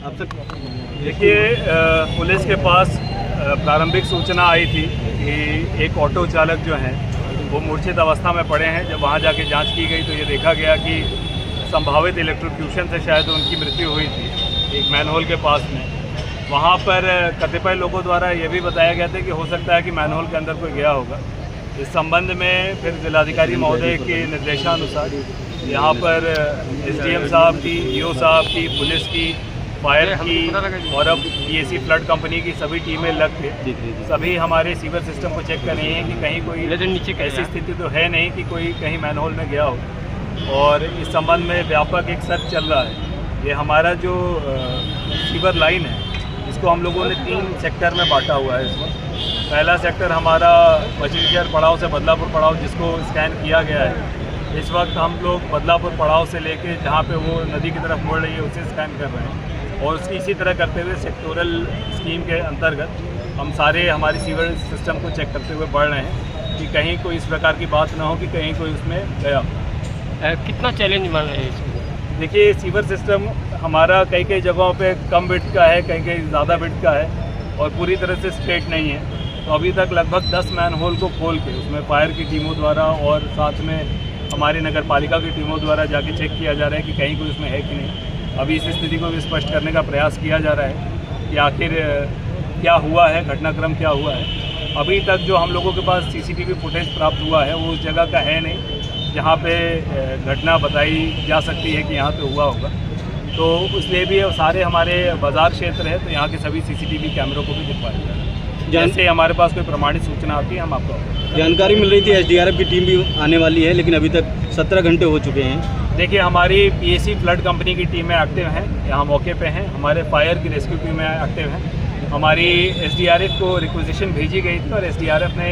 आप तक देखिए, पुलिस के पास प्रारंभिक सूचना आई थी कि एक ऑटो चालक जो हैं वो मूर्छित अवस्था में पड़े हैं। जब वहाँ जाके जांच की गई तो ये देखा गया कि संभावित इलेक्ट्रोक्यूशन से शायद उनकी मृत्यु हुई थी एक मैनहोल के पास में। वहाँ पर कतिपय लोगों द्वारा ये भी बताया गया था कि हो सकता है कि मैनहोल के अंदर कोई गया होगा। इस संबंध में फिर जिलाधिकारी महोदय के निर्देशानुसार यहाँ पर एसडीएम साहब की, ईओ साहब की, पुलिस की, फायर की और अब पीएसी फ्लड कंपनी की सभी टीमें लग के सभी हमारे सीवर सिस्टम को चेक कर रही हैं कि कहीं कोई ऐसी स्थिति तो है नहीं कि कोई कहीं मैनहोल में गया हो। और इस संबंध में व्यापक एक सर्च चल रहा है। ये हमारा जो सीवर लाइन है इसको हम लोगों ने 3 सेक्टर में बांटा हुआ है इस वक्त। पहला सेक्टर हमारा मछलीशहर पड़ाव से बदलापुर पड़ाव जिसको स्कैन किया गया है। इस वक्त हम लोग बदलापुर पड़ाव से लेके जहाँ पे वो नदी की तरफ मुड़ रही है उसे स्कैन कर रहे हैं और उसकी इसी तरह करते हुए सेक्टोरल स्कीम के अंतर्गत हम सारे हमारी सीवर सिस्टम को चेक करते हुए बढ़ रहे हैं कि कहीं कोई इस प्रकार की बात ना हो कि कहीं कोई उसमें गया हो। कितना चैलेंज मान रहे हैं इसमें? देखिए, सीवर सिस्टम हमारा कई जगहों पे कम बिट का है, कहीं ज़्यादा बिट का है और पूरी तरह से स्ट्रेट नहीं है। तो अभी तक लगभग 10 मैनहोल को खोल के उसमें फायर की टीमों द्वारा और साथ में हमारी नगर पालिका की टीमों द्वारा जाके चेक किया जा रहा है कि कहीं कोई उसमें है कि नहीं। अभी इस स्थिति को भी स्पष्ट करने का प्रयास किया जा रहा है कि आखिर क्या हुआ है, घटनाक्रम क्या हुआ है। अभी तक जो हम लोगों के पास सीसीटीवी फुटेज प्राप्त हुआ है वो उस जगह का है नहीं जहाँ पे घटना बताई जा सकती है कि यहाँ पे हुआ होगा। तो इसलिए भी सारे हमारे बाज़ार क्षेत्र है तो यहाँ के सभी सीसीटीवी कैमरों को भी दिखवाया जा रहा है। जैसे हमारे पास कोई प्रमाणित सूचना आती है हम आपको जानकारी मिल रही थी एसडीआरएफ की टीम भी आने वाली है, लेकिन अभी तक 17 घंटे हो चुके हैं। देखिए, हमारी पीएसी फ्लड कंपनी की टीमें एक्टिव हैं, यहाँ मौके पे हैं। हमारे फायर की रेस्क्यू टीमें एक्टिव हैं। हमारी एसडीआरएफ को रिक्वेजिशन भेजी गई थी और एसडीआरएफ ने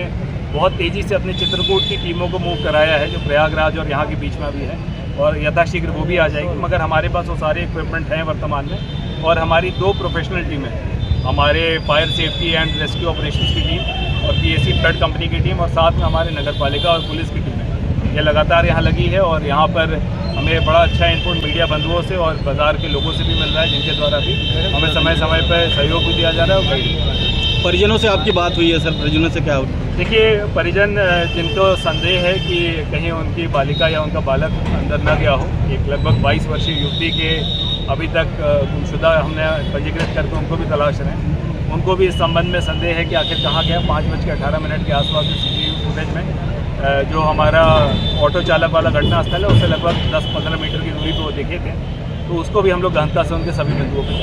बहुत तेज़ी से अपने चित्रकूट की टीमों को मूव कराया है जो प्रयागराज और यहाँ के बीच में भी है और यथाशीघ्र वो भी आ जाएगी। मगर हमारे पास वो सारे इक्विपमेंट हैं वर्तमान में और हमारी 2 प्रोफेशनल टीमें हैं, हमारे fire safety and rescue operations की टीम और पीएसी फ्लड कंपनी की टीम और साथ में हमारे नगर पालिका और पुलिस की टीमें ये लगातार यहाँ लगी है। और यहाँ पर हमें बड़ा अच्छा इनपुट मीडिया बंधुओं से और बाज़ार के लोगों से भी मिल रहा है जिनके द्वारा भी हमें समय समय पर सहयोग भी दिया जा रहा है। और परिजनों से आपकी बात हुई है सर? परिजनों से क्या हो? देखिए, परिजन जिनको संदेह है कि कहीं उनकी बालिका या उनका बालक अंदर न गया हो, एक लगभग 22 वर्षीय युवती के अभी तक गुमशुदा हमने पंजीकृत करके उनको भी तलाश रहे हैं। उनको भी इस संबंध में संदेह है कि आखिर कहाँ गया। 5:18 के आसपास के सीसीटीवी फुटेज में जो हमारा ऑटो चालक वाला घटना स्थल है उससे लगभग 10-15 मीटर की दूरी पर वो देखे थे। तो उसको भी हम लोग गहनता से उनके सभी बिंदुओं पर